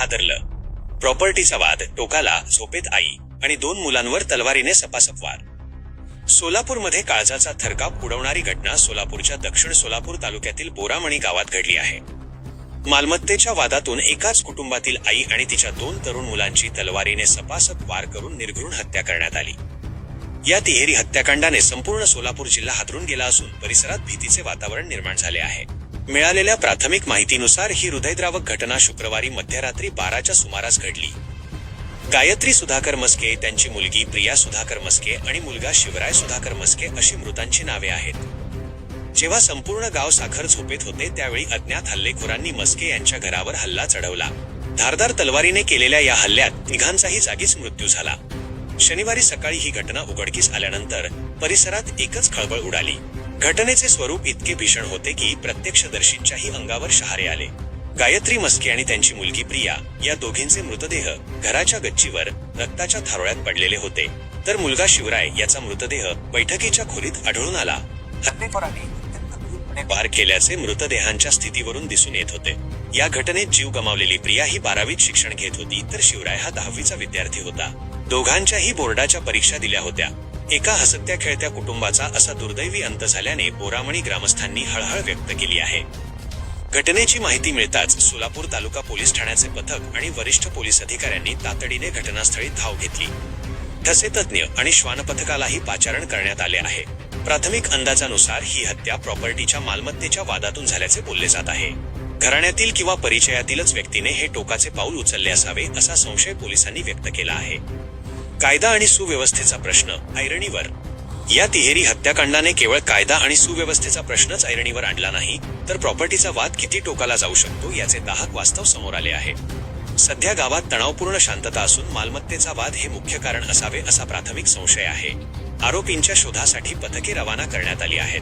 हादरलं. प्रॉपर्टीचा वाद टोकाला, झोपेत आई आणि 2 मुलांवर तलवारीने सपासप वार. सोलापूरमध्ये काळजाचा थरकाप उडवणारी घटना सोलापूरच्या दक्षिण सोलापूर तालुक्यातील बोरामणी गावात घडली आहे. मालमत्तेच्या वादातून एकाच कुटुंबातील आई आणि तिच्या 2 तरुण मुलांची तलवारीने सपासप वार करून निर्घृण हत्या करण्यात आली. या तिहेरी हत्याकांडाने संपूर्ण सोलापूर जिल्हा हादरून गेला असून परिसरात भीतीचे वातावरण निर्माण झाले आहे. मिळालेल्या प्राथमिक माहितीनुसार ही हृदयद्रावक घटना शुक्रवारी मध्यरात्री 12च्या सुमारास घडली. गायत्री सुधाकर मस्के, त्यांची मुलगी प्रिया सुधाकर मस्के आणि मुलगा शिवराय सुधाकर मस्के अशी मृतांची नावे आहेत. जेव्हा संपूर्ण गाव साखर झोपेत होते त्यावेळी अज्ञात हल्लेखोरांनी मस्के यांच्या घरावर हल्ला चढवला. धारदार तलवारीने केलेल्या या हल्ल्यात तिघांचाही जागीच मृत्यू झाला. शनिवारी सकाळी ही घटना उघडकीस आल्यानंतर परिसरात एकच खळबळ उडाली. घटनेचे स्वरूप इतके भीषण होते की प्रत्यक्षदर्शींच्याही अंगावर शहारे आले. गायत्री मस्के आणि त्यांची मुलगी प्रिया या दोघींचे मृतदेह घराच्या गच्चीवर रक्ताच्या थारोळ्यात पडलेले होते, तर मुलगा शिवराय याचा मृतदेह बैठकीच्या खोलीत आढळून आला. हल्लेखोरांनी वार केल्याचे मृतदेहांच्या स्थितीवरून दिसून येत होते. या घटनेत जीव गमावलेली प्रिया ही 12वीत शिक्षण घेत होती, तर शिवराय हा 10वीचा विद्यार्थी होता. दोघांच्याही बोर्डाच्या परीक्षा दिल्या होत्या. एका हसत्या खेळत्या कुटुंबाचा असा दुर्दैवी अंत झाल्याने बोरामणी ग्रामस्थांनी हळहळ व्यक्त केली आहे. घटनेची माहिती मिळताच सोलापूर तालुका पोलीस ठाण्याचे पथक आणि वरिष्ठ पोलीस अधिकाऱ्यांनी तातडीने घटनास्थळी धाव घेतली. ठसे तज्ञ आणि श्वान पथकालाही पाचारण करण्यात आले आहे. प्राथमिक अंदाजानुसार ही हत्या प्रॉपर्टीच्या मालमत्तेच्या वादातून झाल्याचे बोलले जात आहे. घराण्यातील किंवा परिचयातीलच व्यक्तीने हे टोकाचे पाऊल उचलले असावे असा संशय पोलिसांनी व्यक्त केला आहे. कायदा आणि सुव्यवस्थेचा प्रश्न ऐरणीवर. या तिहेरी हत्याकांडाने केवळ कायदा आणि सुव्यवस्थेचा प्रश्नच ऐरणीवर आणला नाही, तर प्रॉपर्टीचा वाद किती टोकाला जाऊ शकतो याचे दाहक वास्तव समोर आले आहे. सध्या गावात तणावपूर्ण शांतता असून मालमत्तेचा वाद हे मुख्य कारण असावे असा प्राथमिक संशय आहे. आरोपींच्या शोधासाठी पथके रवाना करण्यात आली आहेत.